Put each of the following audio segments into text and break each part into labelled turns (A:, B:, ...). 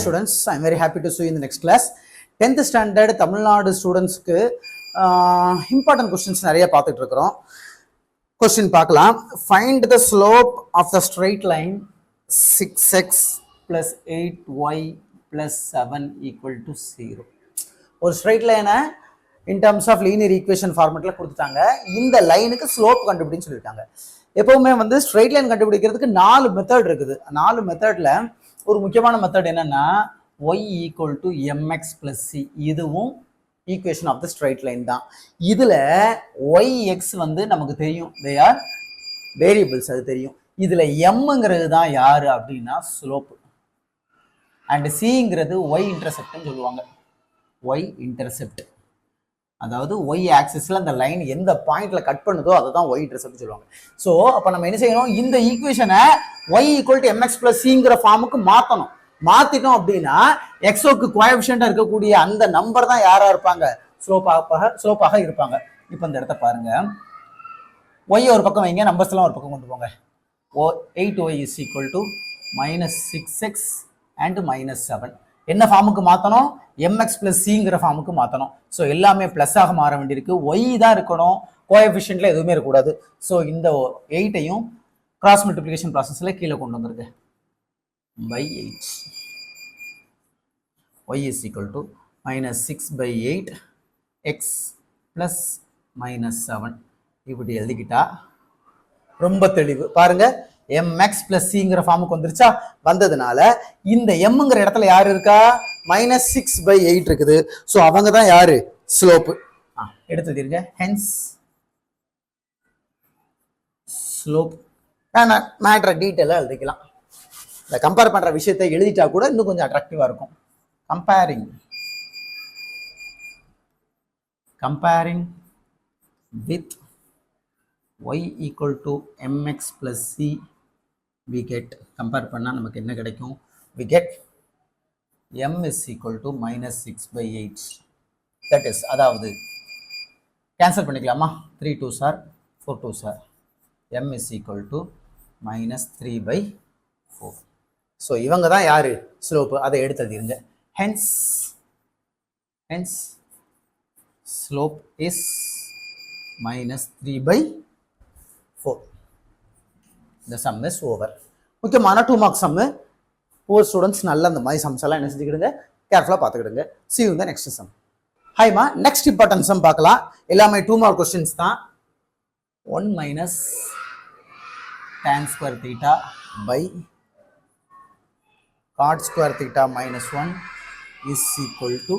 A: students, I am very happy to see you in the next class. 10th standard Tamil Nadu students க்கு important questions நிறைய பார்த்துட்டு இருக்கோம். Question பார்க்கலாம். Find the slope of the straight line 6x plus 8y plus 7 equal to 0. ஒரு straight line in terms of linear equation formatல கொடுத்துட்டாங்க. இந்த லைனுக்கு slope கண்டுபிடின்னு சொல்லிருக்காங்க. எப்பவுமே வந்து ஸ்ட்ரெயிட் லைன் கண்டுபிடிக்கிறதுக்கு 4 மெத்தட் இருக்குது. 4 மெத்தட்ல ஒரு முக்கியமான மெத்தட் என்னன்னா y equal to mx plus c. இதுவும் equation of the straight line தான். இதுல yx வந்து நமக்கு தெரியும், they are வேரியபிள்ஸ், அது தெரியும். இதுல mங்கிறது தான் யாரு அப்படின்னா ஸ்லோப், அண்ட் cங்கிறது y இன்டர்செப்ட்னு சொல்லுவாங்க. y இன்டர்செப்ட் அதாவது y ஆக்சிஸ்ல அந்த லைன் எந்த பாயிண்ட்ல கட் பண்ணுதோ அதை தான் y இன்டர்செப்ட் சொல்லுவாங்க. ஸோ அப்போ நம்ம என்ன செய்யணும், இந்த ஈக்குவேஷனை y equal to mx plus சிங்கிற ஃபார்முக்கு மாற்றணும். மாத்திட்டோம் அப்படின்னா எக்ஸோக்கு கோஎஃபிஷியண்டா இருக்கக்கூடிய அந்த நம்பர் தான் யாரா இருப்பாங்க, ஸ்லோப்பாக இருப்பாங்க. இப்போ இந்த இடத்த பாருங்க, y ஒரு பக்கம் வைங்க, நம்பர்ஸ் எல்லாம் ஒரு பக்கம் கொண்டு போங்க. 8y is equal to -6x and -7. என்ன ஃபார்முக்கு மாற்றணும், mx பிளஸ் சிங்கிற ஃபார்முக்கு மாற்றணும். ஸோ எல்லாமே பிளஸ் ஆக மாற வேண்டியிருக்கு. y தான் இருக்கணும், கோஎஃபிஷியன்ட்ல எதுவுமே இருக்கக்கூடாது. ஸோ இந்த 8ஐயும் கிராஸ் மல்டிப்ளிகேஷன் ப்ராசஸ்ல கீழே கொண்டு வந்துருக்கு. by 8 y is equal to -6/8 x plus -7. இப்படி எழுதிக்கிட்டா ரொம்ப தெளிவு. பாருங்க, mx plus cங்கிற ஃபார்முக்கு வந்துருச்சா? வந்ததுனால இந்த mங்கிற இடத்துல யாரு இருக்கா, -6/8 இருக்குது. ஸோ அவங்க தான் யாரு, ஸ்லோப்பு. எடுத்துருங்க. Hence slope. மேட்ரை டீட்டெயிலாக எழுதிக்கலாம். இந்த கம்பேர் பண்ற விஷயத்தை எழுதிட்டா கூட இன்னும் கொஞ்சம் அட்ராக்டிவா இருக்கும். Comparing with y equal to mx plus c, we get, compare பண்ணா நமக்கு என்ன கிடைக்கும், we get m is equal to -6/8. that is, அதாவது கேன்சல் பண்ணிக்கலாமா, 3 2s are 4 2s are, m is equal to -3/4. So இவங்க தான் யாரு, ஸ்லோப்பு. அதை எடுத்து எழுதிருங்க. Hence slope is -3/4. இந்த சம் இஸ் ஓவர். முக்கியமான 2 மார்க் சம்மு. போர் ஸ்டூடெண்ட்ஸ் நல்ல அந்த மாதிரி சம்ஸ் எல்லாம் என்ன செஞ்சுக்கிடுங்க, கேர்ஃபுல்லாக பார்த்துக்கிடுங்க. see you in the next sum. ஹைமா, நெக்ஸ்ட் இம்பார்ட்டன்ட் சம் பார்க்கலாம். எல்லாமே 2 மார்க் கொஸ்டின்ஸ் தான். 1 minus tan square theta by cot square theta minus 1 is equal to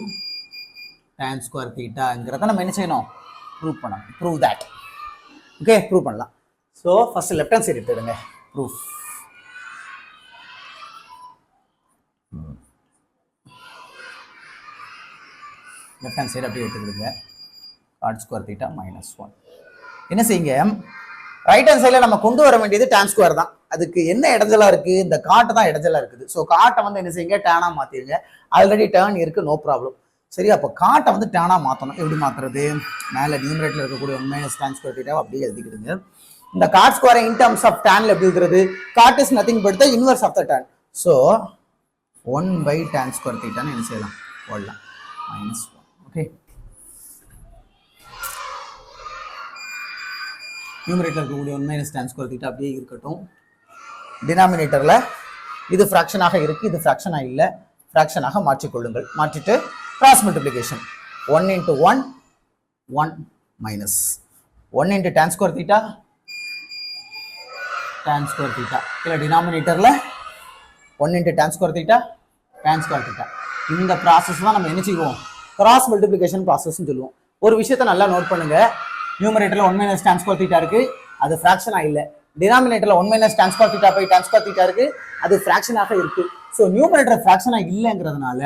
A: tan square thetaங்கிறத நம்ம என்ன செய்யணும், ப்ரூவ் பண்ணணும். Prove that. ஓகே, ப்ரூவ் பண்ணலாம். So first left hand side எடுத்துடுங்க. ப்ரூஃப். லெஃப்ட் ஹேண்ட் சைடு அப்படியே எடுத்துக்கிடுங்க. cot square theta minus 1. என்ன செய்யுங்க, ரைட் ஹேண்ட் சைடில் நம்ம கொண்டு வர வேண்டியது tan ஸ்கொயர் தான். அதுக்கு என்ன இடைஞ்சலா இருக்கு, இந்த காட்டு தான் இடைஞ்சலா இருக்குது. ஸோ காட்டை வந்து என்ன செய்யுங்க, டேனா மாத்திருங்க. ஆல்ரெடி டேர்ன் இருக்கு, நோ ப்ராப்ளம். சரி, அப்போ காட்டை வந்து டேனா மாற்றணும். எப்படி மாத்துறது, மேலே நியூமரேட்டர்ல இருக்கக்கூடிய 1 - tan square theta அப்படியே எழுதிக்கிடுங்க. இந்த காட் ஸ்கொயரை இன் டர்ம்ஸ் ஆஃப் டேன்ல எப்படி எழுதுறது, cot is nothing but the inverse of the tan. So 1/tan square theta என்ன செய்யலாம், போடலாம், -1. ஓகே, நியூமரேட்டர் இருக்கக்கூடிய 1 - tan square theta அப்படியே இருக்கட்டும். டினாமினேட்டர்ல இது ஃப்ராக்ஷனாக இருக்கு, இது ஃப்ராக்ஷனாக இல்லை, ஃப்ராக்ஷனாக மாற்றிக்கொள்ளுங்கள். மாற்றிட்டு cross multiplication 1 × 1 1 minus 1 × tan square theta tan square theta. இல்லை, டினாமினேட்டர்ல 1 × tan square theta tan square theta. இந்த ப்ராசஸ் தான் நம்ம என்ன செய்வோம், கிராஸ் மல்டிப்ளிகேஷன் ப்ராசஸ் சொல்லுவோம். ஒரு விஷயத்தை நல்லா நோட் பண்ணுங்க, நியூமரேட்டர்ல 1 - tan square theta இருக்கு, அது ஃப்ராக்ஷனா இல்லை. டினாமினேட்டர்ல 1 - tan square theta by tan square theta இருக்கு, அது ஃப்ராக்ஷனாக இருக்கு. ஸோ நியூமரேட்டர் ஃப்ராக்ஷனா இல்லைங்கிறதுனால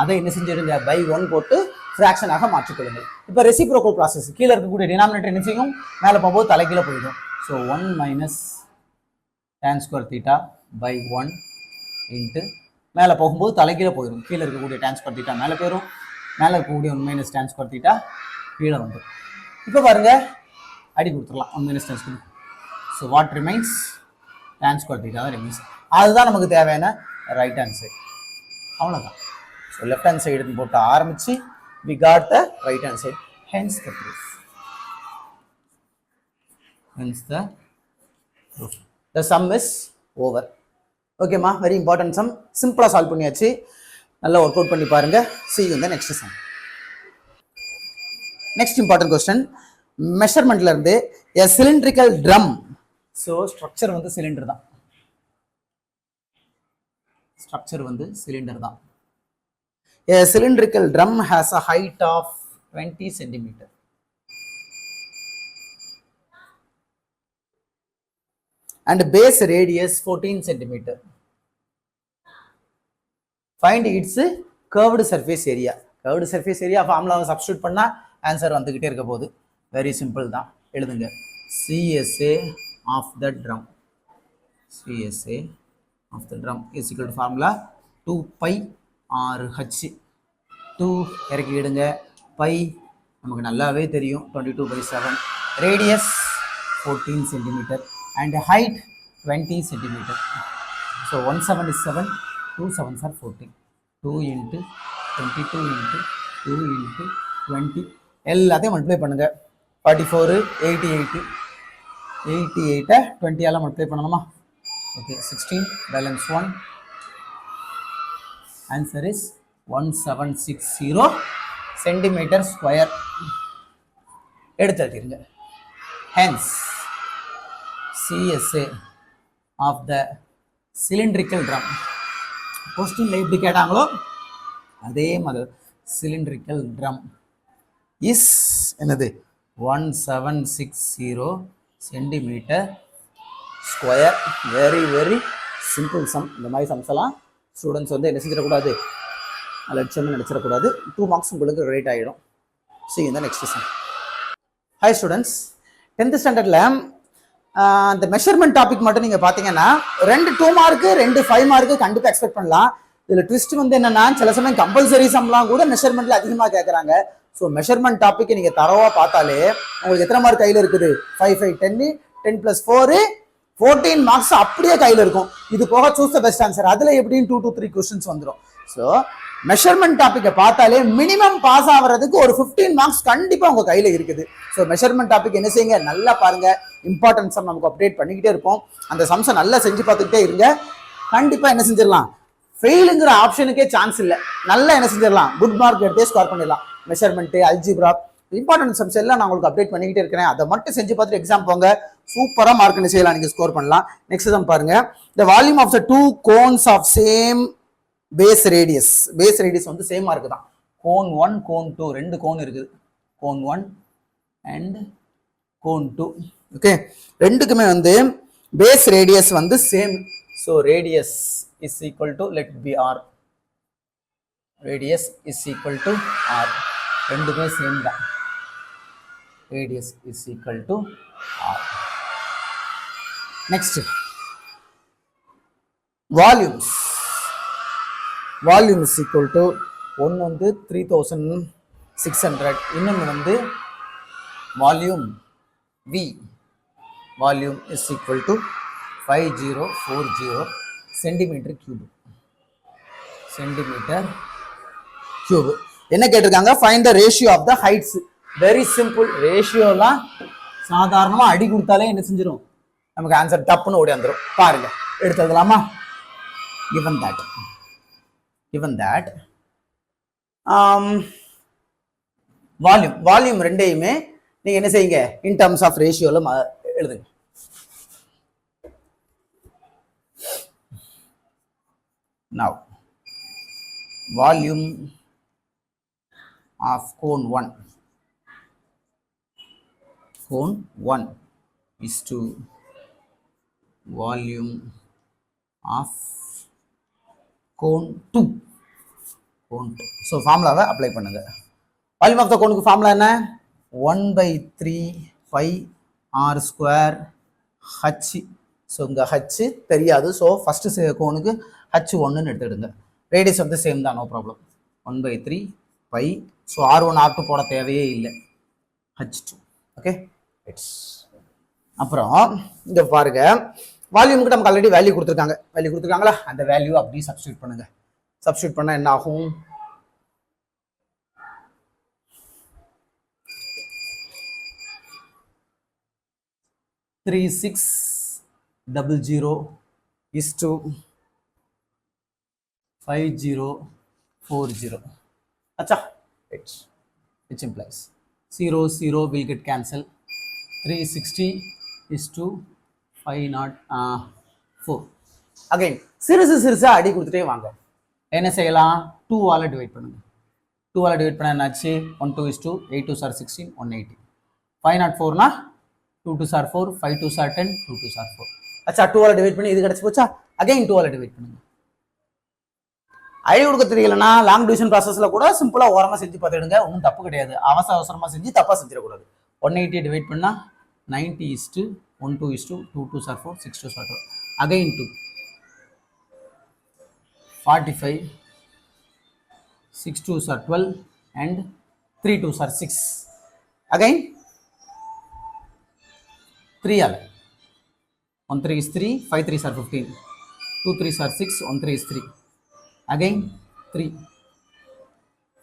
A: அதை என்ன செஞ்சிடுங்க, by 1 போட்டு ஃப்ராக்ஷனாக மாற்றிக்கொள்ளுங்க. இப்போ ரெசிப்ரோக்கல் ப்ராசஸ், கீழே இருக்கக்கூடிய டினாமினேட்டர் என்ன செய்யும், மேலே போகும்போது தலைகீழ போயிடும். So 1 - tan square theta by 1 into மேலே போகும்போது தலைகீழ போயிடும். கீழே இருக்கக்கூடிய tan square theta மேலே போயிடும், மேலே இருக்கக்கூடிய 1 - tan square theta கீழே வந்துடும். இப்போ பாருங்க, அடி கொடுத்துடலாம் 1 - tan square. So what remains, tan square theta தான் ரிமைன்ஸ். அதுதான் நமக்கு தேவையான ரைட் ஹேண்ட் சைட். அவ்வளோதான். ஸோ லெஃப்ட் ஹேண்ட் சைடுன்னு போட்டு ஆரம்பிச்சு we got the right hand side, hence the proof. Hence the proof. The sum is over. ஓகேம்மா, very important some. சிம்பிளாக solve பண்ணியாச்சு. நல்லா ஒர்க் அவுட் பண்ணி பாருங்க. see you in the next sum. Next important question, மெஷர்மெண்ட்ல இருந்து a cylindrical drum. So structure வந்து cylinder தான். ஸ்ட்ரக்சர் வந்து சிலிண்டர் தான். A cylindrical drum has a height of 20 centimeter. And base radius 14 centimeter. Find its curved surface area. Curved surface area formula substitute பண்ணா answer வந்துகிட்டே இருக்க போகுது. Very simple தான். எழுதுங்க. CSA of the drum. CSA of the drum is equal to formula 2 pi RH. 2 இறக்கிடுங்க. By நமக்கு நல்லாவே தெரியும், 22/7. Radius 14 centimeter and height 20 centimeter. So 1 7 is 7, 2 7s are 14. 2 into 22 into 2 into 20 எல்லாத்தையும் மல்டிப்ளை பண்ணுங்க. 44 88 88 20 ஆல மல்டிப்ளை பண்ணணுமா? Okay, 16 balance 1. Answer is 1760 centimeter square. எடுத்துருங்க. Hence CSA of the cylindrical drum. கொஸ்டின்ல எப்படி கேட்டாங்களோ அதே மாதிரி cylindrical drum is என்னது 1760 centimeter square. very very simple sum. இந்த மாதிரி சம்ஸ் எல்லாம் ஸ்டூடெண்ட்ஸ் வந்து என்ன செஞ்சிடக்கூடாது, லட்சம்னு நினச்சிடக்கூடாது. 2 marks உங்களுக்கு கிரெடிட் ஆகிடும். see in the next session. Hi students, 10th standardல அந்த மெஷர்மெண்ட் டாபிக் மட்டும் நீங்கள் பார்த்தீங்கன்னா 2 2 மார்க்கு 2 5 மார்க்கு கண்டிப்பாக எக்ஸ்பெக்ட் பண்ணலாம். இதில் ட்விஸ்ட் வந்து என்னன்னா, சில சமயம் கம்பல்சரி சம்லாம் கூட மெஷர்மெண்ட்ல அதிகமாக கேட்குறாங்க. ஸோ மெஷர்மெண்ட் டாபிக் நீங்கள் தரவா பார்த்தாலே உங்களுக்கு எத்தனை மார்க் கையில் இருக்குது? 5 5 10 10 + 4 14 மார்க்ஸ் அப்படியே கையில் இருக்கும். இது போக சூஸ் த பெஸ்ட் ஆன்சர், அதில் எப்படின்னு 2 to 3 கொஸ்டின்ஸ் வந்துடும். ஸோ மெஷர்மெண்ட் டாப்பிக்கை பார்த்தாலே மினிமம் பாஸ் ஆகிறதுக்கு ஒரு 15 மார்க்ஸ் கண்டிப்பாக உங்கள் கையில் இருக்குது. ஸோ மெஷர்மெண்ட் டாபிக் என்ன செய்யுங்க, நல்லா பாருங்க. இம்பார்ட்டன்ட் சம் நமக்கு அப்டேட் பண்ணிக்கிட்டே இருப்போம். அந்த சம்ஸை நல்லா செஞ்சு பார்த்துக்கிட்டே இருங்க. கண்டிப்பாக என்ன செஞ்சிடலாம், ஃபெயிலுங்கிற ஆப்ஷனுக்கே சான்ஸ் இல்லை. நல்லா என்ன செஞ்சிடலாம், குட் மார்க் எடுத்தே ஸ்கோர் பண்ணிடலாம். மெஷர்மெண்ட்டு, அல்ஜிப்ரா, இம்பார்ட்டன்ட் சம்ஸ் எல்லாம் நான் உங்களுக்கு அப்டேட் பண்ணிக்கிட்டே இருக்கிறேன். அதை மட்டும் செஞ்சு பார்த்துட்டு எக்ஸாம் போங்க, சூப்பராக மார்க் என்ன செய்யலாம், நீங்கள் ஸ்கோர் பண்ணலாம். நெக்ஸ்ட் சம் பாருங்க. The volume of the 2 cones of same base radius. Base radius வந்து சேமா இருக்குதான். கோன் 1 கோன் 2 2 கோன் இருக்குது. Cone 1 and cone 2. ஓகே, ரெண்டுக்குமே வந்து பேஸ் ரேடியஸ் வந்து same. So radius is equal to let be R. Radius is equal to R. ரெண்டுமே same தான். Radius is equal to R. Next volumes. Volume is equal to ஒன்று வந்து 3600, இன்னொன்று வந்து volume V. Volume is equal to 5040 centimetre cube. Centimetre cube. என்ன கேட்டிருக்காங்க, find the ratio of the heights. Very simple. ரேஷியோலாம் சாதாரணமாக அடி கொடுத்தாலே என்ன செஞ்சிடும், நமக்கு ஆன்சர் டப்புன்னு ஓடி வந்துடும். பாருங்க, எடுத்துக்கலாமா? given that வால்யூம் ரெண்டையுமே நீங்க என்ன செய்யுங்க, இன் டர்ம்ஸ் ஆஃப் ரேஷியோல எழுதுங்க. now volume of cone 1 is to volume of cone 2. So ஃபார்முலாவை அப்ளை பண்ணுங்க. வால்யூம் ஆஃப் த கோனுக்கு ஃபார்முலா என்ன? 1/3 pi r square h. So இங்கே h தெரியாது. ஸோ ஃபர்ஸ்ட் கோனுக்கு h1ன்னு எடுத்துடுங்க. ரேடியஸ் வந்து சேம் தான், no problem. 1/3 pi. So r1 r2 போட தேவையே இல்லை. h2. Okay, it's. அப்புறம் இங்கே பாருங்க, வால்யூமுக்கு நமக்கு ஆல்ரெடி வேல்யூ கொடுத்துருக்காங்களா, அந்த வேல்யூ அப்படியே சப்ஸ்டியூட் பண்ணுங்க. சப்ஸ்டியூட் பண்ணால் என்ன ஆகும்? Three six double zero is to 5040. Acha, which implies 0 0 will get cancelled. 360 is to 504. Again, சிறுசா அடி கொடுத்துட்டே வாங்க. என்ன செய்யலாம்? 2 ஆல டிவைட் பண்ணுங்க. 2 ஆல டிவைட் பண்ணா என்னாச்சு? 1 2 is to 8 2s are 16 180. 504 னா 2 2s are 4 5 2s are 10 2 2s are 4. அச்சா 2 ஆல டிவைட் பண்ணி இது கிடைச்சு போச்சா? அகைன் 2 ஆல டிவைட் பண்ணுங்க. ஐடி கொடுக்க தெரியலன்னா லாங் டிவிஷன் ப்ராசஸ்ல கூட சிம்பிளா ஓரமா செஞ்சு பார்த்துடுங்க, ஒன்றும் தப்பு கிடையாது. அவசரமா செஞ்சு தப்பா செஞ்சிடக்கூடாது. 180 டிவைட் பண்ணா 90 is to 1 2 is to 2 2s are 4 6 2s are 12. Again 2 45 6 2s are 12 and 3 2s are 6. Again 3 ஆல 1 3 is 3 5 3s are 15 2 3s are 6 1 3 is 3. Again 3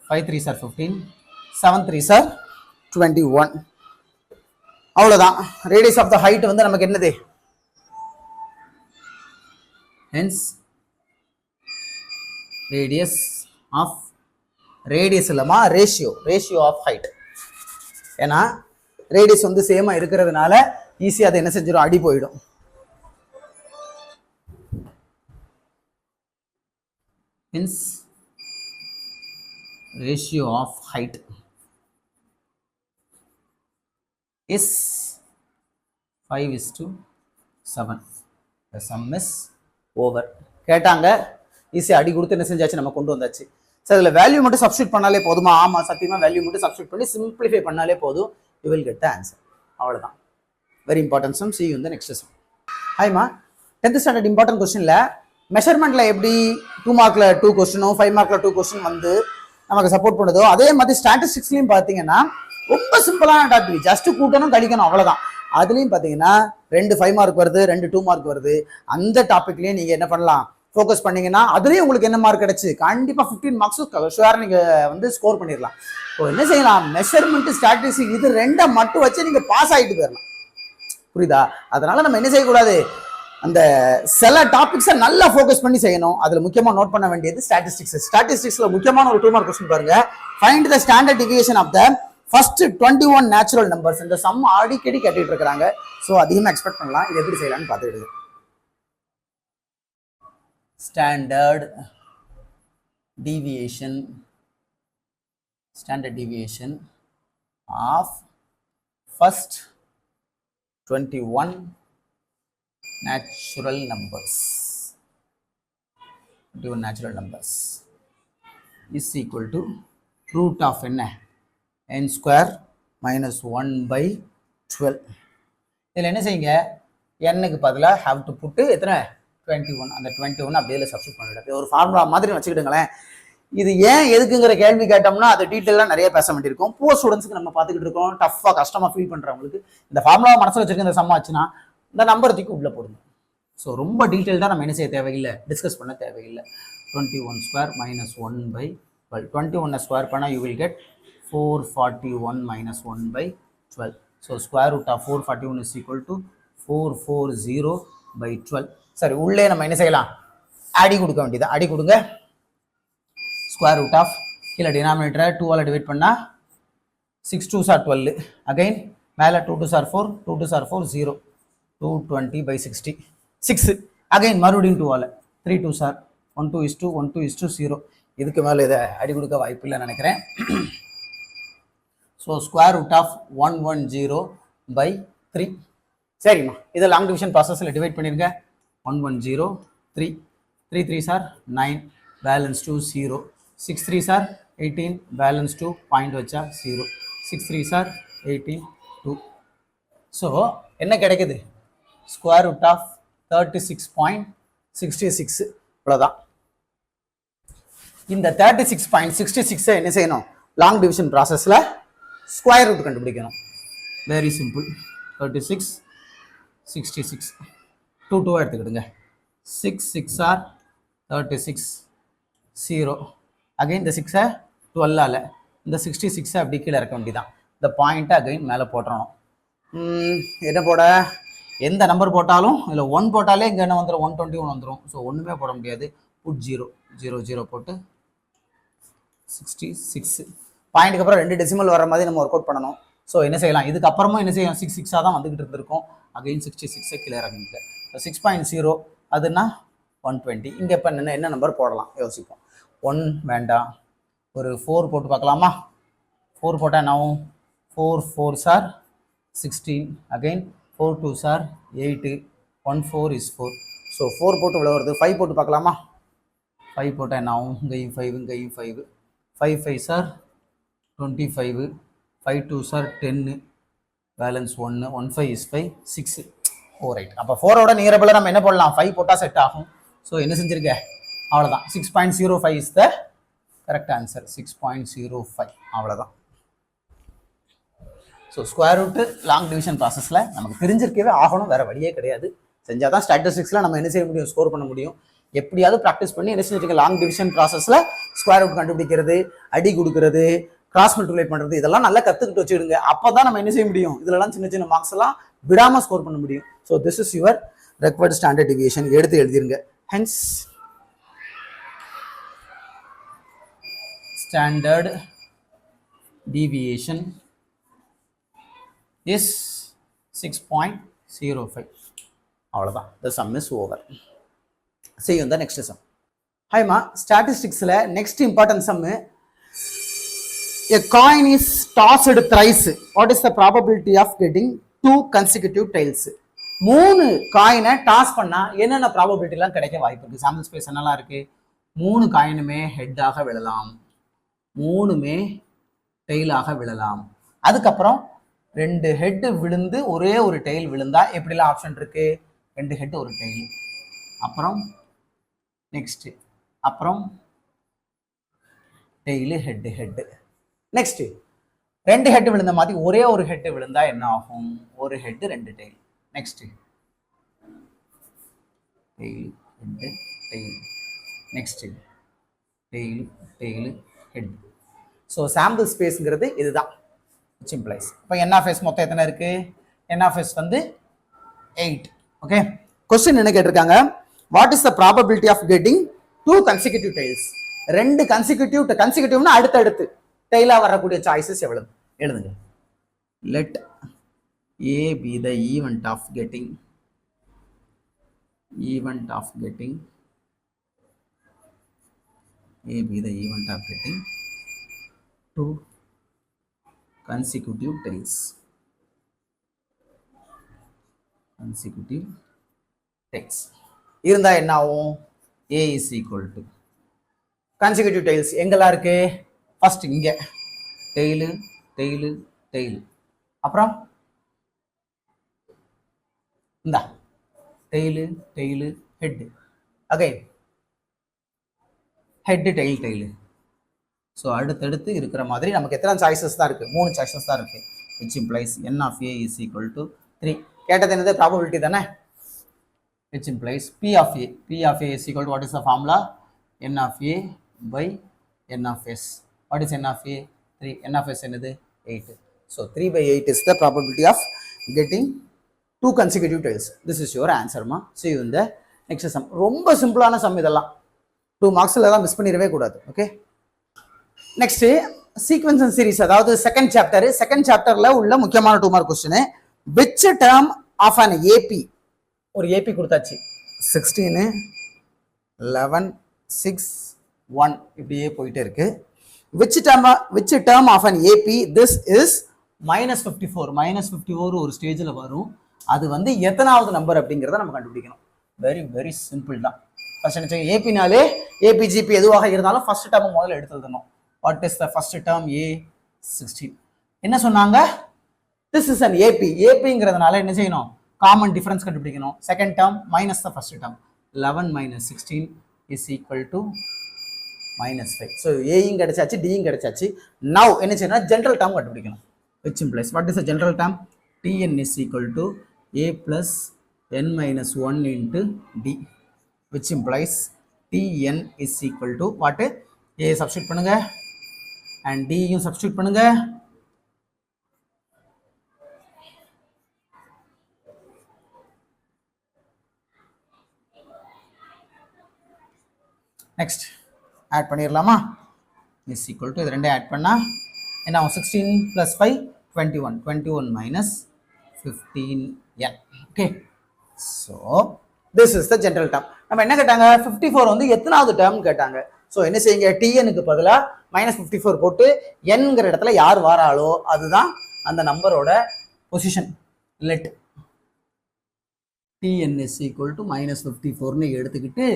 A: 5 3s are 15 7 3s are 21. அவ்வளவுதான். ரேடியஸ் ஆஃப் த ஹைட் வந்து நமக்கு என்னது? Hence radius இல்லமா ratio of height. ஏன்னா radius வந்து சேமா இருக்கிறதுனால ஈஸியா அதை என்ன செஞ்சிடும்? அடி போயிடும். Hence, ratio of height is 5:7. The sum is over. கேட்டாங்க, ஈஸியா அடி கொடுத்து என்ன செஞ்சாச்சு? நம்ம கொண்டு வந்தாச்சு. சார் இதில் வேல்யூ மட்டும் சப்ஸ்டியூட் பண்ணாலே போதுமா? ஆமாம், சத்தியமாக வேல்யூ மட்டும் சப்ஸ்டியூட் பண்ணி சிம்பிளிஃபை பண்ணாலே போதும். You will get the answer. அவ்வளோதான். Very important sum. see you in the next session. ஹாய்மா, 10th ஸ்டாண்டர்ட் இம்பார்ட்டன்ட் கொஸ்டின்ல மெஷர்மெண்ட்ல எப்படி 2 மார்க்ல 2 கொஸ்டினும் 5 மார்க்ல 2 கொஸ்டின் வந்து நமக்கு சப்போர்ட் பண்ணுதோ அதே மாதிரி ஸ்டாட்டிஸ்டிக்ஸ்லயும் பாத்தீங்கன்னா ரொம்ப சிம்பிளான டாபிக், ஜஸ்ட் கூட்டணும் கழிக்கணும் அவ்வளவுதான். அதுலயும் பாத்தீங்கன்னா 2 5 மார்க் வருது, 2 2 மார்க் வருது. அந்த டாபிக்லயும் நீங்க என்ன பண்ணலாம்? ஃபோக்கஸ் பண்ணீங்கன்னா அதுலயும் உங்களுக்கு என்ன மார்க் கிடைச்சு கண்டிப்பா 15 மார்க்ஸ் ஷுவரா நீங்க வந்து ஸ்கோர் பண்ணிடலாம். இப்போ என்ன செய்யலாம்? மெஷர்மெண்ட் ஸ்டாட்டிஸ்டிக் இது ரெண்டை மட்டும் வச்சு நீங்க பாஸ் ஆகிட்டு போயிடலாம். புரியுதா? அதனால நம்ம என்ன செய்யக்கூடாது? அந்த சில டாபிக்ஸை நல்லா ஃபோக்கஸ் பண்ணி செய்யணும். அதுல முக்கியமா நோட் பண்ண வேண்டியது ஸ்டாட்டிஸ்டிக்ஸ்ல முக்கியமான ஒரு 2 மார்க் கொஸ்டின் பாருங்க. Find the standard deviation of the first 21 natural numbers. இந்த சம் அடிக்கடி கேட்டுட்டு இருக்காங்க. ஸோ அதிகமாக எக்ஸ்பெக்ட் பண்ணலாம். இது எப்படி செய்யலாம்னு பார்த்துக்கிடுது. Standard deviation of first 21 natural numbers is equal to root of n square minus 1 by 12. இதில் என்ன செய்யுங்க? n-க்கு பதிலாக have to put எத்தனை? 21. அந்த 21 அப்படியே சப்ஸ்டிட் பண்ணிவிடுது. ஒரு ஃபார்முலா மாதிரி வச்சுக்கிட்டுங்களேன். இது ஏன் எதுக்குங்கிற கேள்வி கேட்டோம்னா அது டீட்டெயிலாக நிறைய பேச வேண்டியிருக்கும். புவர் ஸ்டூடெண்ட்ஸ்க்கு நம்ம பார்த்துக்கிட்டு இருக்கோம். டஃப்பாக கஷ்டமாக ஃபீல் பண்ணுறவங்களுக்கு இந்த ஃபார்முலா மனசில் வச்சிருக்க இந்த சம் ஆச்சுன்னா இந்த நம்பர் தூக்கி உள்ளே போடுங்க. ஸோ ரொம்ப டீட்டெயில்டாக நம்ம என்ன செய்ய தேவையில்லை, டிஸ்கஸ் பண்ண தேவையில்லை. 21 ஸ்கொயர் மைனஸ் 1 by 12. 21 ஸ்கொயர் பண்ணால் you will get 441 minus 1 by 12. So square root of 441 is equal to 440 by 12. சரி, உள்ளே நம்ம என்ன செய்யலாம்? அடி கொடுக்க வேண்டியது. அடி கொடுங்க. ஸ்கொயர் ரூட் ஆஃப் கீழே டினாமினேட்டரை 2ஆல் டிவைட் பண்ணால் 6 2s are 12. அகைன் மேலே 2 2s are 4 2 2s are 4 0 220 by 60 6. Again மறுபடியும் 2ஆல் 3 2s are 1 2 is 2 1 2 is 2 0. இதுக்கு மேலே இதை அடி கொடுக்க வாய்ப்பு இல்லைன்னு நினைக்கிறேன். So square root of 110 by 3. சரிம்மா, இதை லாங் டிவிஷன் ப்ராசஸில் டிவைட் பண்ணிருங்க. 110 3 3 3s are 9 balance 2 0 6 3s are 18 balance 2 point வச்சா 0 6 3s are 18 2. ஸோ என்ன கிடைக்குது? Square root of 36.66. இவ்வளோதான். இந்த 36.66 என்ன செய்யணும்? லாங் டிவிஷன் ப்ராசஸில் ஸ்கொயர் ரூட் கண்டுபிடிக்கணும். Very simple. 36 66 2 2 எடுத்துக்கிடுங்க. 6 6 are 36 0. அகைன் இந்த 6 12ஆல் இந்த 66 அப்படி கீழே இறக்க வேண்டியதான். இந்த பாயிண்ட்டை அகைன் மேலே போட்டுறணும். என்ன போட, எந்த நம்பர் போட்டாலும் இதில் 1 போட்டாலே இங்கே என்ன வந்துடும், 121 வந்துடும். ஸோ ஒன்றுமே போட முடியாது. புட் 0 0 0 போட்டு 66 பாயிண்ட்டுக்கு அப்புறம் 2 டெசிமல் வர மாதிரி நம்ம ஒர்க் அவுட் பண்ணணும். ஸோ என்ன செய்யலாம், இதுக்கு அப்புறமும் என்ன செய்யலாம், 6 6 தான் வந்துகிட்டு இருந்திருக்கும். அகைன் 66 கிளியர் ஆகிட்டு 6.0 அதுனா 120. இங்கே இப்போ என்ன நம்பர் போடலாம் யோசிப்போம். 1 வேண்டாம், ஒரு 4 போட்டு பார்க்கலாமா? 4 போட்டால் என்ன ஆகும், 4 4s are 16, again 4 2s are 8, 1 4 is 4. So 4 போட்டு இவ்வளோ வருது. 5 போட்டு பார்க்கலாமா? 5 போட்டால் என்ன ஆகும், இங்கேயும் 5 இங்கேயும் 5, 5 5s are 25, 5 2s are 10, balance 1, 1 5 is 5, 6. Oh right. அப்போ 4ஓட நியரபிள் நம்ம என்ன போடலாம், 5 போட்டால் செட் ஆகும். ஸோ என்ன செஞ்சிருக்க, அவ்வளோதான். 6.05 இஸ் த கரெக்ட் ஆன்சர். 6.05 அவ்வளோதான். So square route long division ப்ராசஸில் நமக்கு தெரிஞ்சிருக்கவே ஆகணும், வேறு வழியே கிடையாது. செஞ்சால் தான் ஸ்டாட்டிஸ்டிக்ஸில் நம்ம என்ன செய்ய முடியும், ஸ்கோர் பண்ண முடியும். எப்படியாவது ப்ராக்டிஸ் பண்ணி என்ன செஞ்சுருக்க, லாங் டிவிஷன் ப்ராசஸில் ஸ்கொயர் ரூட் கண்டுபிடிக்கிறது, அடி கொடுக்கறது, கிராஸ் மல்டிப்ளை பண்ணுறது, இதெல்லாம் நல்லா கற்றுக்கிட்டு வச்சுடுங்க. அப்போ தான் நம்ம என்ன செய்ய முடியும், இதிலலாம் சின்ன சின்ன மார்க்ஸ் எல்லாம் விடாமல் ஸ்கோர் பண்ண முடியும். So this is your required standard deviation. எடுத்து எழுதிருங்க. Hence standard deviation is 6.05. அவ்வளோதான். The sum is over. See you in the next sum. Hi ma, statistics la next important sum. A coin is tossed thrice. What is the probability of getting 2 consecutive tails? 3 காயினை toss பண்ணா என்னென்ன ப்ராபபிலிட்டிலாம் கிடைக்க வாய்ப்பு இருக்கு? Sample space என்னெல்லாம் இருக்கு? 3 காயினுமே ஹெட்டாக விழலாம், 3மே டெய்லாக விழலாம். அதுக்கப்புறம் 2 head விழுந்து ஒரே ஒரு டெய்ல் விழுந்தா எப்படிலாம் ஆப்ஷன் இருக்கு? 2 ஹெட் ஒரு டெய்ல், அப்புறம் நெக்ஸ்ட், அப்புறம் tail head head. Next 2 head விழுந்த மாதிரி ஒரே ஒரு ஹெட் விழுந்தா என்ன ஆகும்? ஒரு head 2 tail. Next tail head tail, next tail tail head. So sample ஸ்பேஸ்ங்கிறது இதுதான், சிம்பிளைஸ். இப்போ என் ஆஃப் எஸ் மொத்தம் எத்தனை இருக்கு? என் ஆஃப் எஸ் வந்து 8. ஓகே, கொஸ்டின் என்ன கேட்டிருக்காங்க? What is the probability of getting 2 consecutive tails? 2 கன்சிக்யூட்டிவ்னா அடுத்தடுத்து டெய்லா வரக்கூடிய சாய்ஸஸ் எவ்வளவு எழுதுங்க. Let A be the event of getting A be the event of getting 2 consecutive tails. இருந்தா என்ன ஆகும்? A is equal to consecutive tails எங்கெல்லாம் இருக்கு? ஃபர்ஸ்ட் இங்க டெய்லு டெய்லு டெய்லு, அப்புறம் இந்த tail tail head, again head tail tail. So அடுத்தடுத்து இருக்கிற மாதிரி நமக்கு எத்தனை சாய்ஸஸ் தான் இருக்குது? 3 சாய்ஸஸ் தான் இருக்குது. which implies n of a is equal to 3. கேட்டது என்னது? ப்ராபபிலிட்டி தானே. which implies p of a is equal to what is the formula? n of a by n of s. what is n of a? 3. n of s என்னது? 8. so 3/8 is the probability of getting 2 consecutive tails. this is your answer ma. see you in the next sum. ரொம்ப சிம்பிளான some இதெல்லாம், 2 மார்க்ஸ்ல தான் miss பண்ணிடவே கூடாது. Okay, next sequence and series, அதாவது second சாப்டர்ல உள்ள முக்கியமான 2 mark question. which term of an AP, ஒரு AP கொடுத்தாச்சு, 16 11 6 1 இப்படியே போயிட்டே இருக்கு. which term of an AP this is -54 ஒரு ஸ்டேஜில் வரும். அது வந்து எத்தனாவது நம்பர் அப்படிங்கிறத நம்ம கண்டுபிடிக்கணும். வெரி வெரி சிம்பிள் தான். ஃபர்ஸ்ட் ஏபினாலே ஏபிஜிபி எதுவாக இருந்தாலும் ஃபர்ஸ்ட் டேர்ம் முதல்ல எடுத்துக்கணும். What is the first term? A 16. என்ன சொன்னாங்க? This is an AP. ஏபிங்கிறதுனால என்ன செய்யணும்? காமன் டிஃபரன்ஸ் கண்டுபிடிக்கணும். Second term minus the first term. 11 - 16 is equal to -5. So ஏயும் கிடைச்சாச்சு, டியும் கிடைச்சாச்சு. நவ் என்ன செய்யணும்? ஜென்ரல் டேர்ம் கண்டுபிடிக்கணும். which implies what is the general term? Tn is equal to a plus n minus 1 into d, which implies tn is equal to what? A substitute பண்ணுங்க and d யும் substitute பண்ணுங்க. next add பண்ணிரலாமா? is equal to இது ரெண்டே add பண்ணா என்ன ஆகும்? 16 plus 5 21 minus 15n. okay, so this is the general term. நம்ம என்ன கேட்டாங்க? 54 வந்து எத்தனாவது டேர்ம் கேட்டாங்க. ஸோ என்ன செய்யுங்க? tnக்கு பதிலாக -54 போட்டு nங்கிற இடத்துல யார் வாராளோ அதுதான் அந்த நம்பரோட position. Let tn is equal to -54ன்னு எடுத்துக்கிட்டு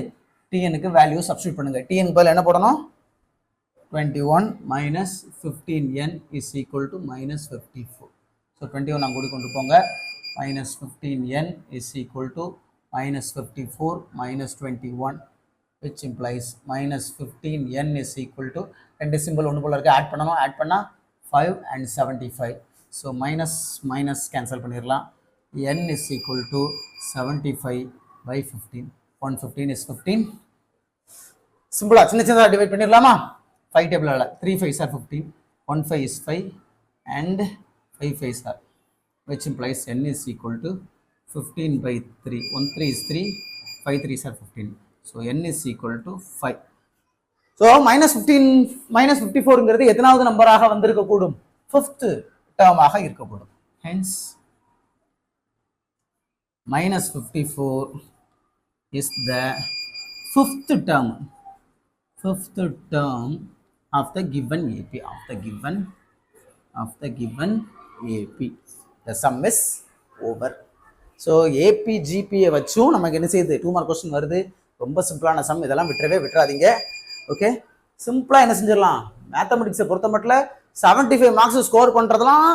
A: tnக்கு வேல்யூ சப்ஸ்டியூட் பண்ணுங்க. tnக்கு பதில் என்ன போடணும்? 21 minus 15n is equal to -54. So 21 நான் கூடி கொண்டு போங்க. -15n is equal to -54 minus 21, which implies -15n is equal to ரெண்டு சிம்பிள் ஒன்று போல இருக்கு. ஆட் பண்ணணும். ஆட் பண்ணால் 5 and 75. ஸோ மைனஸ் கேன்சல் பண்ணிடலாம். n is equal to 75 by 15. 115 is 15. சிம்பிளா சின்ன சின்னதாக டிவைட் பண்ணிடலாமா? 5 table 3 5s are 15, 1 5 is 5 and 5 5s are, which implies n is equal to 15 by 3. 1 3 is 3, 5 3s are 15. So n is equal to 5. So -54ங்கிறது எத்தனாவது நம்பராக வந்திருக்க கூடும்? 5th டேர்மாக இருக்கக்கூடும். Hence -54 is the 5th term of the given AP, of the given AP. The sum is over. So AP ஜிபியை வச்சும் நமக்கு என்ன செய்யுது? 2 மார்க் கொஸ்டின் வருது. ரொம்ப சிம்பிளான சம். இதெல்லாம் விட்டுறாதீங்க. ஓகே, சிம்பிளாக என்ன செஞ்சிடலாம்? மேத்தமெட்டிக்ஸை பொறுத்த மட்டும் 75 மார்க்ஸ் ஸ்கோர் பண்ணுறதுலாம்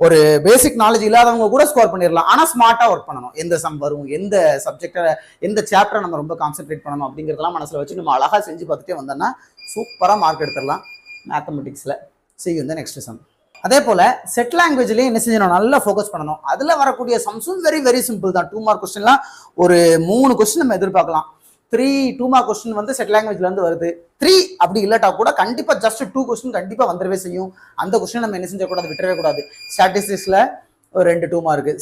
A: ஒரு பேசிக் நாலேஜ் இல்லாதவங்க கூட ஸ்கோர் பண்ணிடலாம். ஆனால் ஸ்மார்ட்டாக ஒர்க் பண்ணணும். எந்த சம் வரும், எந்த சப்ஜெக்டை, எந்த சாப்டரை நம்ம ரொம்ப கான்சென்ட்ரேட் பண்ணணும் அப்படிங்கிறதெல்லாம் மனசில் வச்சு நம்ம அழகாக செஞ்சு பார்த்துட்டே வந்தோம்னா சூப்பராக மார்க் எடுத்துடலாம் மேத்தமெட்டிக்ஸில். see you in the next sum. அதே போல் செட் லாங்குவேஜ்லேயும் என்ன செஞ்சணும்? நல்லா ஃபோக்கஸ் பண்ணணும். அதில் வரக்கூடிய சம்ஸும் வெரி சிம்பிள் தான். 2 மார்க் கொஸ்டின்லாம் ஒரு 3 கொஸ்டின் நம்ம எதிர்பார்க்கலாம். 2 மார்க் கொஸ்டின் வந்து செட் லாங்குவேஜ்லேருந்து வருது. 3 அப்படி இல்லாட்டா கூட கண்டிப்பாக ஜஸ்ட் 2 கொஸ்டின் கண்டிப்பாக வந்துடவே செய்யும். அந்த கொஸ்டின் நம்ம என்ன செஞ்சக்கூடாது? விட்டுறவே கூடாது. ஸ்டாட்டிஸ்டிக்ஸில் ஒரு 2 மார்க்கு,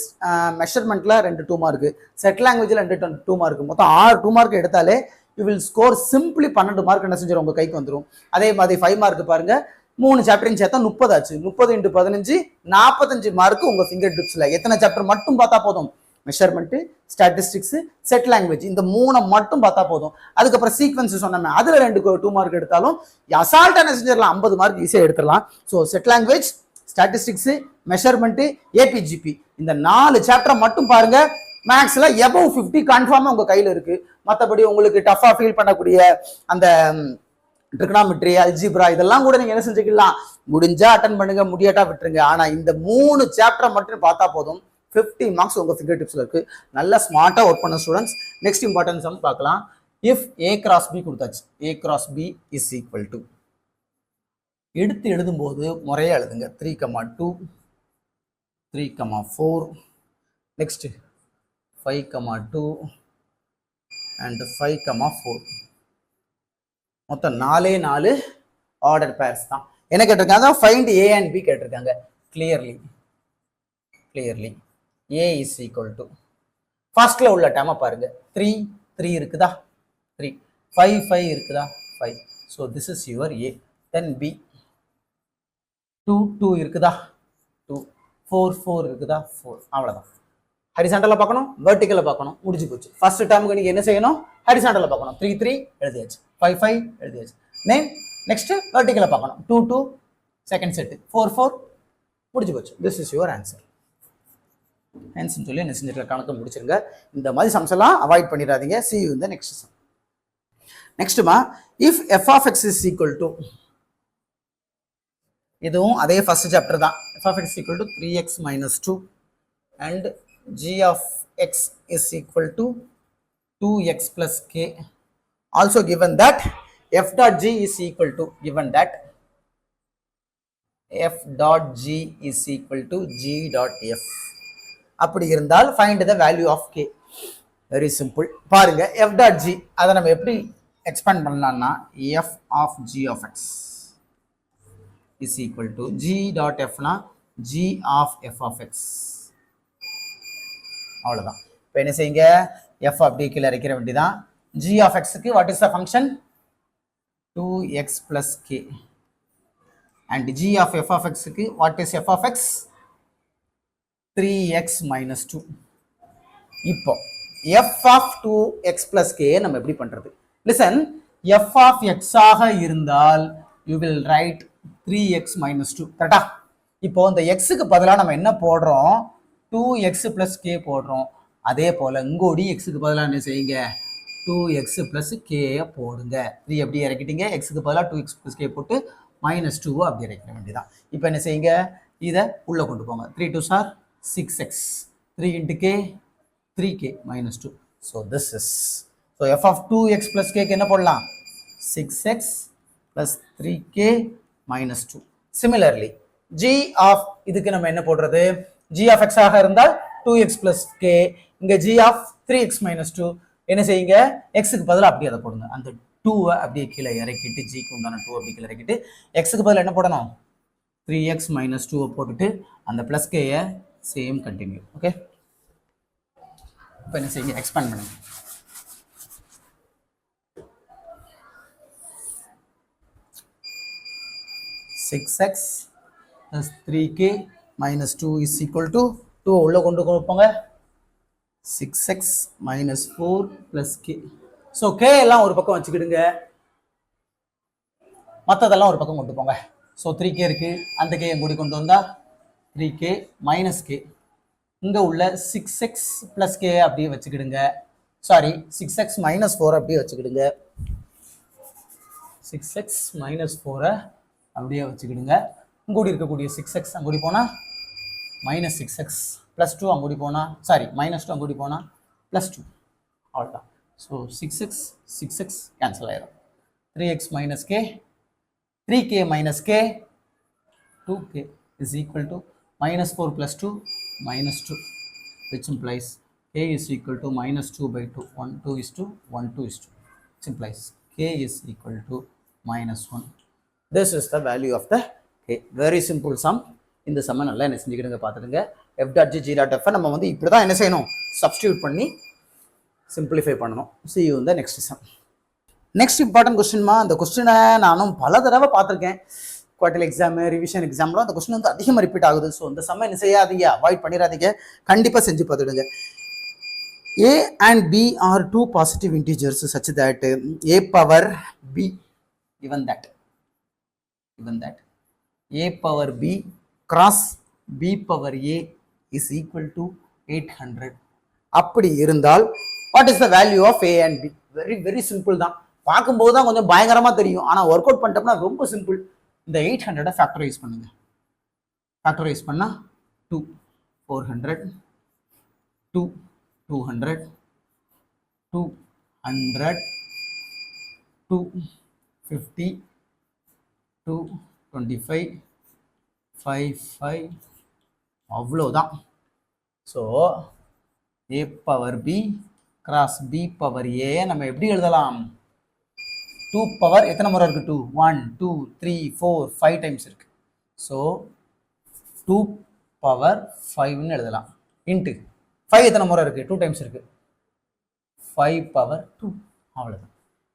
A: மெஷர்மெண்ட்டில் 2 மார்க்கு, செட் லாங்குவேஜில் 2 மார்க்கு, மொத்தம் 6 2 மார்க் எடுத்தாலே you will score simply 12 mark என்ன செஞ்சிடும்? உங்கள் கைக்கு வந்துடும். அதே மாதிரி 5 மார்க்கு பாருங்கள், 3 சாப்டரையும் சேர்த்தா 30 ஆச்சு. 30 × 15 45 மார்க்கு உங்கள் ஃபிங்கர் டிப்ஸில். எத்தனை சாப்டர் மட்டும் பார்த்தா போதும்? மெஷர்மெண்ட்டு, ஸ்டாட்டிஸ்டிக்ஸு, செட் லாங்குவேஜ், இந்த 3 மட்டும் பார்த்தா போதும். அதுக்கப்புறம் சீக்வன்ஸ் சொன்னோமே, அதில் 2 மார்க் எடுத்தாலும் அசால்ட்டாக என்ன செஞ்சிடலாம்? 50 மார்க் ஈஸியாக எடுத்துடலாம். So set language, statistics, measurement, ABGP, இந்த 4 சாப்டரை மட்டும் பாருங்க. மேக்ஸில் எபவ் 50 கன்ஃபார்மாக உங்கள் கையில் இருக்குது. மற்றபடி உங்களுக்கு டஃப்பாக ஃபீல் பண்ணக்கூடிய அந்த ட்ரிகனாமெட்ரி, அல்ஜிப்ரா இதெல்லாம் கூட நீங்க என்ன செஞ்சுக்கலாம்? முடிஞ்சா அட்டன் பண்ணுங்க, முடியாட்டா விட்டுருங்க. ஆனா இந்த 3 சாப்டர் மட்டும் பார்த்தா போதும். 50 மார்க்ஸ் உங்க ஃபிங்கர் டிப்ஸ்ல இருக்கு. நல்லா ஸ்மார்ட்டா ஒர்க் பண்ண ஸ்டூடெண்ட்ஸ். நெக்ஸ்ட் இம்பார்ட்டன்ட் சம் பார்க்கலாம். இஃப் a cross b கொடுத்தாச்சு, a cross b is equal to, எடுத்து எழுதும்போது முறையா எழுதுங்க. 3,2 3,4 நெக்ஸ்ட் 5,2 and 5,4 மொத்தம் 4 ஆர்டர் பேர்ஸ் தான். என்ன கேட்டிருக்காங்க? ஃபைண்ட் ஏ அண்ட் பி கேட்டிருக்காங்க. Clearly A is equal to, ஃபர்ஸ்ட்ல உள்ள டேர்மை பாருங்க. 3 இருக்குதா? 3 5 இருக்குதா? 5. So this is your A. Then B 2 இருக்குதா? 2 4 இருக்குதா? 4. அவ்வளோதான். ஹரிசாண்டலில் பார்க்கணும், வெர்டிக்கலில் பார்க்கணும், முடிஞ்சு போச்சு. ஃபர்ஸ்ட் டேர்முக்கு நீங்கள் என்ன செய்யணும்? ஹரிசாண்டலில் பார்க்கணும். 3 எழுதியாச்சு, 5 எழுதியாச்சு. நெக்ஸ்ட் வெர்டிக்கலில் பார்க்கணும். 2 செகண்ட் செட்டு, 4 முடிஞ்சு போச்சு. This is your answer. ஆன்சர்னு சொல்லி என்ன செஞ்சிருக்க கணக்கு முடிச்சிருங்க. இந்த மாதிரி சம்ஸ் எல்லாம் அவாய்ட் பண்ணிடாதீங்க. see you in the next sum. நெக்ஸ்ட்மா, if f of x is equal to, இதுவும் அதே ஃபர்ஸ்ட் சாப்டர் தான். f of x is equal to 3x minus 2 and g of x is equal to 2x plus k. Also given that f dot g is equal to, given that f dot g is equal to g dot f. அப்படி இருந்தால் find the value of k. Very simple. பாருங்க, f dot g அதை நம்ம எப்படி expand பண்ணலாம்னா f of g of x is equal to g dot f னா g of f of x. அவ்வளவுதான். இப்போ என்ன செய்யுங்க, f அப்படியே கீழே இறக்கிற வேண்டியதான். g of x க்கு what is the function? 2x plus k. And g of f of x க்கு what is f of x? 3x minus 2. இப்போ f of 2x plus k நம்ம எப்படி பண்றது? Listen, f of x ஆக இருந்தால் you will write 3x minus 2. கரெக்டா? இப்போ இந்த x க்கு பதிலா நம்ம என்ன போடுறோம்? 2x plus k போடுறோம். அதே போல இங்கோடி x க்கு பதிலா என்ன செய்யுங்க, 2x plus k போடுங்க. 3 அப்படியே இறக்கிட்டீங்க, x க்கு பதிலா 2x plus k போட்டு -2 அப்படியே இறக்கிட வேண்டியதான். இப்போ என்ன செய்யுங்க, இதை உள்ள கொண்டு போங்க. 3 2s are 6x, 3 into k 3k minus 2. So this is, so f of 2x plus k என்ன போடலாம், 6x plus 3k minus 2. Similarly g of இதுக்கு நம்ம என்ன போடுறது, g of x ஆக இருந்தால் 2x plus k, இங்க g of 3x minus 2 என்ன செய்யுங்க, x க்கு பதிலா அப்படியே அதை போடுங்க. அந்த 2 அப்படியே கீழே இறக்கிட்டு, g க்கு உண்டான 2 அப்படியே கீழே இறக்கிட்டு, x க்கு பதிலா என்ன போடணும், 3x minus 2 போட்டுட்டு அந்த plus k same continue. Okay, இப்போ என்ன செய்யுங்க, எக்ஸ்பேண்ட் பண்ணுங்க. (6x plus 3k minus 2 is equal to 2 உள்ள கொண்டு போங்க. 6x minus 4 plus k. So k எல்லாம் ஒரு பக்கம் வச்சுக்கிடுங்க, மற்றதெல்லாம் ஒரு பக்கம் கொண்டு போங்க. ஸோ 3k இருக்கு, அந்த k கூடி கொண்டு வந்தா 3k minus k. இங்க உள்ள 6x plus k அப்படியே வச்சுக்கிடுங்க. சாரி, 6x minus 4 அப்படியே வச்சுக்கிடுங்க. 6x minus 4 அப்படியே வச்சுக்கிடுங்க. இங்கூடி இருக்கக்கூடிய 6x அங்கூடி போனா minus 6x plus 2 அங்கூடி போனா, சாரி minus 2 அங்கூடி போனா plus 2. அவ்வளோதான். ஸோ 6x கேன்சல் ஆயிடும். 3x minus k, 3k minus k, 2k is equal to minus 4 plus 2 minus 2, which implies k is equal to minus 2 by 2, 1 2 is to 1 2 is to, which implies k is equal to minus 1. This is the value of the k. Very simple sum. இந்த சம்ம நல்லா என்ன செஞ்சுக்கிடுங்க, பார்த்துடுங்க. f dot g dot f நம்ம வந்து இப்படி தான் என்ன செய்யணும், சப்ஸ்டியூட் பண்ணி சிம்பிளிஃபை பண்ணணும். see you in the next sum. Next important கொஸ்டின்மா, அந்த கொஸ்டினை நானும் பல தடவை பார்த்துருக்கேன். குவார்டர்லி எக்ஸாமு, ரிவிஷன் எக்ஸாம்லாம் அந்த கொஸ்டின் வந்து அதிகமாக ரிப்பீட் ஆகுது. ஸோ இந்த சம்ம என்ன செய்யாதீங்க, அவாய்ட் பண்ணிடாதீங்க, கண்டிப்பாக செஞ்சு பார்த்துடுங்க. a and b are two positive integers such that a power b given that a power b cross b power a is equal to 800. அப்படி இருந்தால் what is the value of a and b? very simple தான். பார்க்கும்போது தான் கொஞ்சம் பயங்கரமா தெரியும், ஆனா work out பண்ணிட்டோம்னா ரொம்ப சிம்பிள். இந்த 800 ஃபேக்டரைஸ் பண்ணுங்க. ஃபேக்டரைஸ் பண்ணா 2 400, 2 200, 200, 250, 225, 55, அவ்வளோதான். So a power b cross b power a நம்ம எப்படி எழுதலாம், 2 பவர் எத்தனை முறை இருக்கு, 2 1 2 3 4 5 டைம்ஸ் இருக்கு. ஸோ 2 பவர் 5ன்னு எழுதலாம். இன்ட்டு 5 எத்தனை முறை இருக்கு, 2 டைம்ஸ் இருக்கு, 5 பவர் 2, அவ்வளோதான்.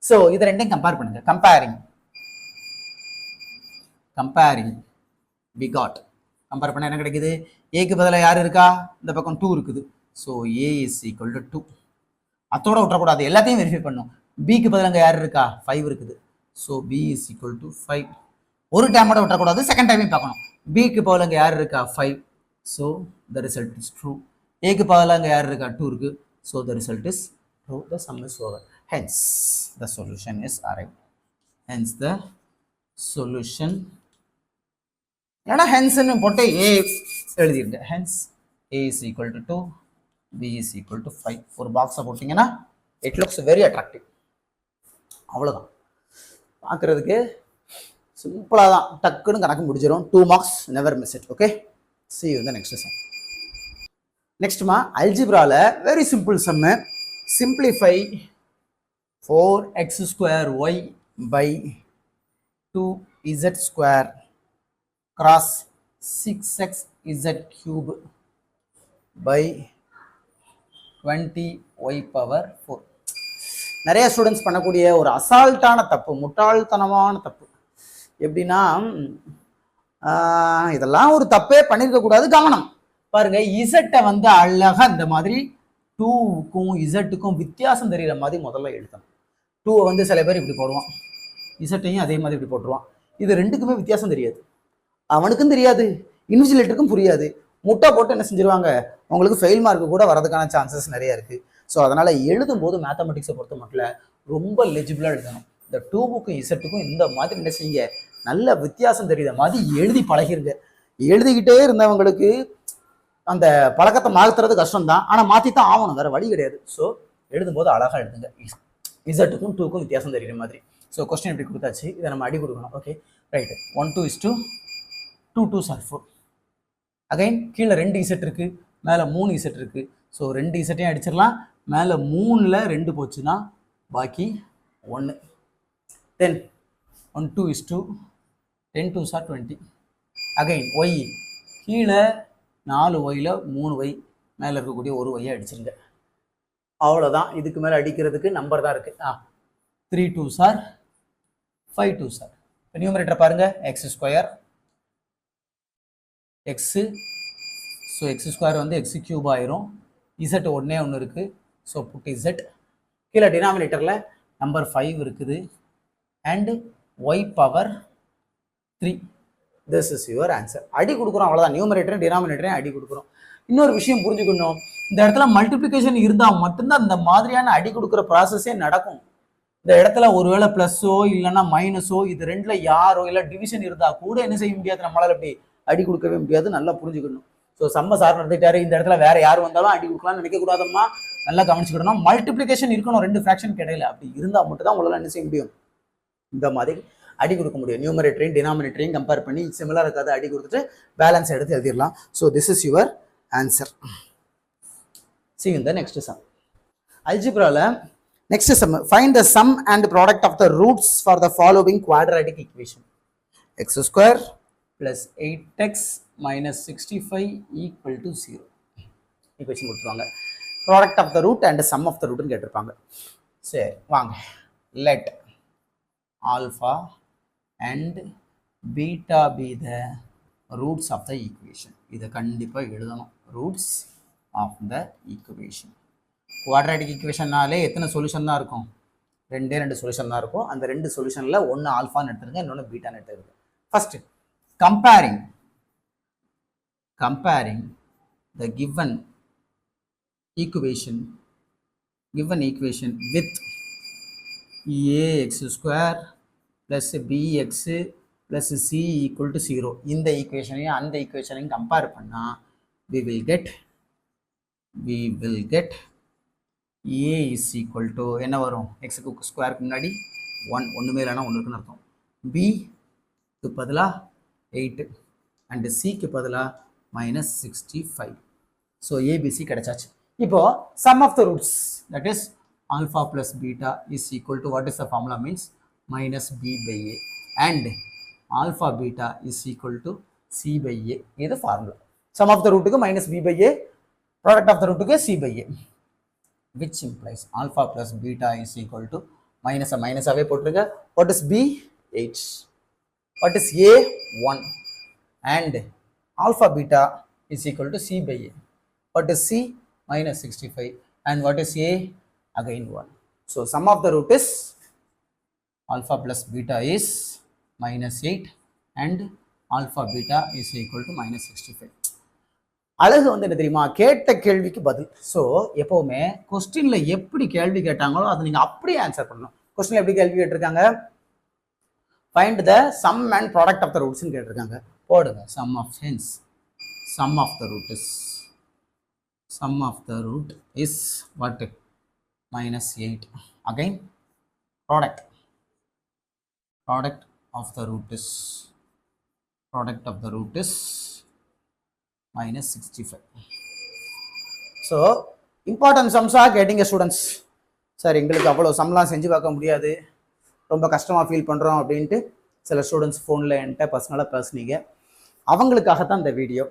A: ஸோ இதை ரெண்டையும் கம்பேர் பண்ணுங்க. கம்பேரிங் we got, கம்பேர் பண்ண என்ன கிடைக்குது, ஏக்கு பதிலாக யார் இருக்கா, இந்த பக்கம் 2 இருக்குது. So a is equal to 2. அத்தோட விட்டுறக்கூடாது, எல்லாத்தையும் வெரிஃபை பண்ணும். பிக்கு பதிலாக யார் இருக்கா, 5 இருக்குது. So b is equal to 5. ஒரு டைமோட விட்டுறக்கூடாது, செகண்ட் டைமையும் பார்க்கணும். பிக்கு பதிலாக யார் இருக்கா, 5. So the result is true. ஏக்கு பதிலாக யார் இருக்கா, 2 இருக்கு. So the result is true. The sum is over. Hence the solution is arrived. Hence the solution. ஏன்னா ஹென்ஸ்ன்னு போட்டு a எழுதிருங்க. Hence a is equal to 2, b is equal to 5. ஒரு பாக்ஸை போட்டிங்கன்னா it looks very attractive. அவ்வளோதான், பார்க்குறதுக்கு சிம்பிளாக தான், டக்குன்னு கணக்கு முடிஞ்சிடும். 2 marks, never miss it. ஓகே, see you in the next sum. நெக்ஸ்ட்மா அல்ஜிப்ரால very simple sum, simplify 4x square y by 2z square cross 6x z cube by 20y power 4. நிறைய ஸ்டூடெண்ட்ஸ் பண்ணக்கூடிய ஒரு அசால்ட்டான தப்பு, முட்டாள்தனமான தப்பு. எப்படின்னா இதெல்லாம் ஒரு தப்பே பண்ணியிருக்க கூடாது. கவனம் பாருங்க, இசட்டை வந்து அழகா இந்த மாதிரி 2க்கும் இசட்டுக்கும் வித்தியாசம் தெரிகிற மாதிரி முதல்ல எழுதணும். 2 வந்து சில பேர் இப்படி போடுவான், இசட்டையும் அதே மாதிரி இப்படி போட்டுருவான். இது ரெண்டுக்குமே வித்தியாசம் தெரியாது, அவனுக்கும் தெரியாது, இன்விஜிலேட்டருக்கும் புரியாது. முட்டை போட்டு என்ன செஞ்சிருவாங்க, உங்களுக்கு ஃபெயில் மார்க்கு கூட வரதுக்கான சான்சஸ் நிறைய இருக்கு. ஸோ அதனால எழுதும் போது மேத்தமெட்டிக்ஸை பொறுத்த மட்டும் ரொம்ப லெஜிபிளாக எழுதணும். இந்த 2க்கும் இசட்டுக்கும் இந்த மாதிரி என்ன செய்ய, நல்ல வித்தியாசம் தெரியுற மாதிரி எழுதி பழகிருங்க. எழுதிக்கிட்டே இருந்தவங்களுக்கு அந்த பழக்கத்தை மாற்றுறது கஷ்டம் தான், ஆனால் மாற்றித்தான் ஆகணும், வேற வழி கிடையாது. ஸோ எழுதும்போது அழகாக எழுதுங்க, இசட்டுக்கும் 2க்கும் வித்தியாசம் தெரியுற மாதிரி. ஸோ கொஸ்டின் எப்படி கொடுத்தாச்சு, இதை நம்ம அடி கொடுக்கணும். Okay right. 1 2 2 2 2 4. அகைன் கீழே 2 இசட் இருக்கு, மேலே 3 இசட் இருக்கு. ஸோ 2 இசட்டையும் அடிச்சிடலாம். மேலே 3ல் 2 போச்சுன்னா பாக்கி 1. தென் 1 2 10 2 20. அகைன் ஒய் கீழே 4 ஒயில் 3 ஒய், மேலே இருக்கக்கூடிய ஒரு ஒய்யை அடிச்சிருங்க. அவ்வளோதான். இதுக்கு மேலே அடிக்கிறதுக்கு நம்பர் தான் இருக்குது. 3 2 5 2 இப்போ நியூமரேட்டர் பாருங்க, X square x. So X square வந்து எக்ஸ் கியூப் ஆயிரும். இசட் ஒன்றே ஒன்று இருக்குது, ஸோ புட் இசட். கீழே டினாமினேட்டரில் நம்பர் 5 இருக்குது and Y power 3. This is your answer. அடி கொடுக்குறோம், அவ்வளோதான். நியூமரேட்டரும் டினாமினேட்டரையும் அடி கொடுக்குறோம். இன்னொரு விஷயம் புரிஞ்சுக்கணும், இந்த இடத்துல மல்டிப்ளிகேஷன் இருந்தால் மட்டும்தான் இந்த மாதிரியான அடி கொடுக்குற ப்ராசஸே நடக்கும். இந்த இடத்துல ஒருவேளை ப்ளஸ்ஸோ இல்லைன்னா மைனஸோ, இது ரெண்டில் யாரோ இல்லை டிவிஷன் இருந்தால் கூட என்ன செய்ய முடியாது, நம்மளால் அப்படி அடி கொடுக்கவே முடியாது. நல்லா புரிஞ்சுக்கணும். ஸோ சம்ம சார் நடத்திட்டாரு, இந்த இடத்துல வேற யார் வந்தாலும் அடி கொடுக்கலாம்னு நினைக்கக்கூடாதம்மா, நல்லா கவனிச்சுக்கிடணும். மல்டிப்ளிகேஷன் இருக்கணும் 2 ஃப்ராக்ஷன் கிடையில, அப்படி இருந்தால் மட்டும் தான் உங்களால் என்ன செய்ய முடியும், இந்த மாதிரி அடி கொடுக்க முடியும். நியூமரேட்டரையும் டினாமினேட்டரையும் கம்பேர் பண்ணி சிமிலர் இருக்காது அடி கொடுத்துட்டு பேலன்ஸ் எடுத்து எழுதிடலாம். So this is your answer. See you in the next sum. Algebra next sum. Find the sum and product of the roots for the following quadratic equation. X square plus 8x minus 65 equal to 0. Equation கொடுத்துருவாங்க. Product of the root and sum of the root கேட்டிருப்பாங்க. சரி வாங்க. Let alpha and beta be the roots of the equation. இதை கண்டிப்பாக எழுதணும். Roots of the equation. Quadratic equationனாலே எத்தனை solution தான் இருக்கும், 2 சொல்யூஷன் தான் இருக்கும். அந்த 2 சொல்யூஷனில் ஒன்று ஆல்ஃபான்னு எடுத்துருங்க, இன்னொன்று பீட்டான்னு எடுத்துருங்க. First comparing the given equation with ax square plus bx plus c equal to 0. இந்த ஈக்குவேஷனையும் அந்த ஈக்குவேஷனையும் கம்பேர் பண்ணால் we will get a is equal to என்ன வரும், எக்ஸுக்கு ஸ்கொயருக்கு முன்னாடி 1, ஒன்றுமே இல்லைன்னா 1 இருக்குன்னு அர்த்தம். b-க்கு பதிலாக 8 அண்டு c-க்கு பதிலாக -65. ஸோ ஏபிசி கிடைச்சாச்சு. இப்போ sum of the roots, that is alpha plus beta is equal to what is the formula means -b/a and alpha beta is equal to c/a. இது ஃபார்முலா. சம் ஆஃப் த ரூட்டுக்கு -b/a, product of the root is c/a, which implies alpha plus beta is equal to minus away போட்டுருங்க. What is b? 8. What is a? 1. And alpha beta is equal to c/a. What is c? -65. And what is a? Again 1. So sum of the root is alpha plus beta is -8 and alpha beta is equal to -65. அழகு வந்து என்ன தெரியுமா, கேட்ட கேள்விக்கு பதில். So எப்போவுமே கொஸ்டின்ல எப்படி கேள்வி கேட்டாங்களோ அதை நீங்கள் அப்படியே ஆன்சர் பண்ணணும். கொஸ்டின்ல எப்படி கேள்வி கேட்டிருக்காங்க, find the sum and product of the ரூட்ஸ்ன்னு கேட்டிருக்காங்க. போடுங்க sum of the root is what, -8. Again product of the root is -65. So important sums are getting a students. Sir எங்களுக்கு அவ்வளோ சம்லாம் செஞ்சு பார்க்க முடியாது, ரொம்ப கஷ்டமாக ஃபீல் பண்ணுறோம் அப்படின்ட்டு சில ஸ்டூடெண்ட்ஸ் ஃபோனில் என்கிட்ட பர்சனலாக பேசுனீங்க. அவங்களுக்காகத்தான் இந்த வீடியோ.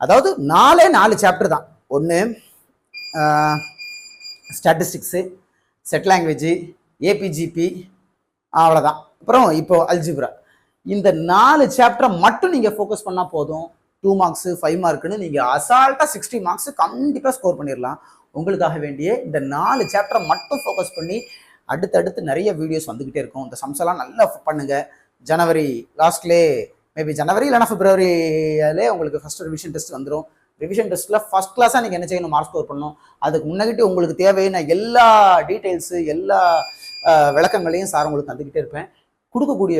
A: அதாவது 4 சாப்டர் தான். ஒன்று ஸ்டாட்டிஸ்டிக்ஸு, செட் லாங்குவேஜ், ஏபிஜிபி, அவ்வளோதான். அப்புறம் இப்போ அல்ஜிப்ரா. இந்த 4 சாப்டரை மட்டும் நீங்கள் ஃபோக்கஸ் பண்ணால் போதும். 2 மார்க்ஸு 5 மார்க்குன்னு நீங்கள் அசால்ட்டாக 60 மார்க்ஸு கண்டிப்பாக ஸ்கோர் பண்ணிடலாம். உங்களுக்காக வேண்டிய இந்த 4 சாப்டரை மட்டும் ஃபோக்கஸ் பண்ணி அடுத்தடுத்து நிறைய வீடியோஸ் வந்துக்கிட்டே இருக்கும். இந்த சம்ஸ் எல்லாம் நல்லா பண்ணுங்கள். ஜனவரி லாஸ்ட்லேயே, மேபி ஜனவரி இல்லைனா பிப்ரவரியிலே உங்களுக்கு ஃபஸ்ட்டு ரிவிஷன் டெஸ்ட் வந்துடும். ரிவிஷன் டெஸ்ட்டில் ஃபஸ்ட் கிளாஸாக நீங்கள் என்ன செய்யணும், மார்க் ஸ்கோர் பண்ணணும். அதுக்கு முன்னாடி உங்களுக்கு தேவையான எல்லா டீட்டெயில்ஸு, எல்லா விளக்கங்களையும் சார் உங்களுக்கு தந்துக்கிட்டே இருப்பேன். கொடுக்கக்கூடிய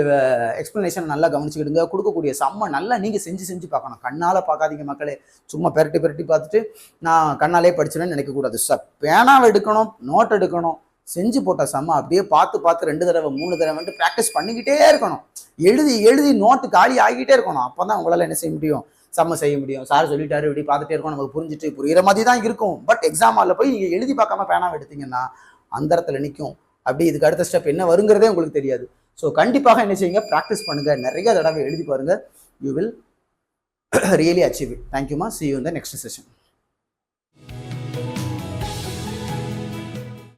A: எக்ஸ்ப்ளனேஷன் நல்லா கவனிச்சுக்கிடுங்க. கொடுக்கக்கூடிய சம்மை நல்லா நீங்கள் செஞ்சு பார்க்கணும். கண்ணால் பார்க்காதீங்க மக்களே. சும்மா பெரட்டி பார்த்துட்டு நான் கண்ணாலே படிச்சுன்னு நினைக்கக்கூடாது. சார் பேனாவை எடுக்கணும், நோட் எடுக்கணும். செஞ்சு போட்ட சம்மை அப்படியே பார்த்து 2 தடவை 3 தடவை ப்ராக்டிஸ் பண்ணிக்கிட்டே இருக்கணும். எழுதி நோட்டு காலி ஆகிக்கிட்டே இருக்கணும். அப்போ தான் உங்களால் என்ன செய்ய முடியும், சம்மை செய்ய முடியும். சார் சொல்லிட்டாரு, இப்படி பார்த்துட்டே இருக்கணும், நமக்கு புரிஞ்சுட்டு புரியுற மாதிரி தான் இருக்கும். பட் எக்ஸாம் ஹாலில் போய் நீங்கள் எழுதி பார்க்காம பேனாவை எடுத்தீங்கன்னா அந்த இடத்துல நிற்கும். அப்படி இதுக்கு அடுத்த ஸ்டெப் என்ன வருங்கிறதே உங்களுக்கு தெரியாது. ஸோ கண்டிப்பாக என்ன செய்யுங்க, ப்ராக்டிஸ் பண்ணுங்கள், நிறைய தடவை எழுதி பாருங்கள். You will really achieve it. தேங்க்யூமா. see you in the next session.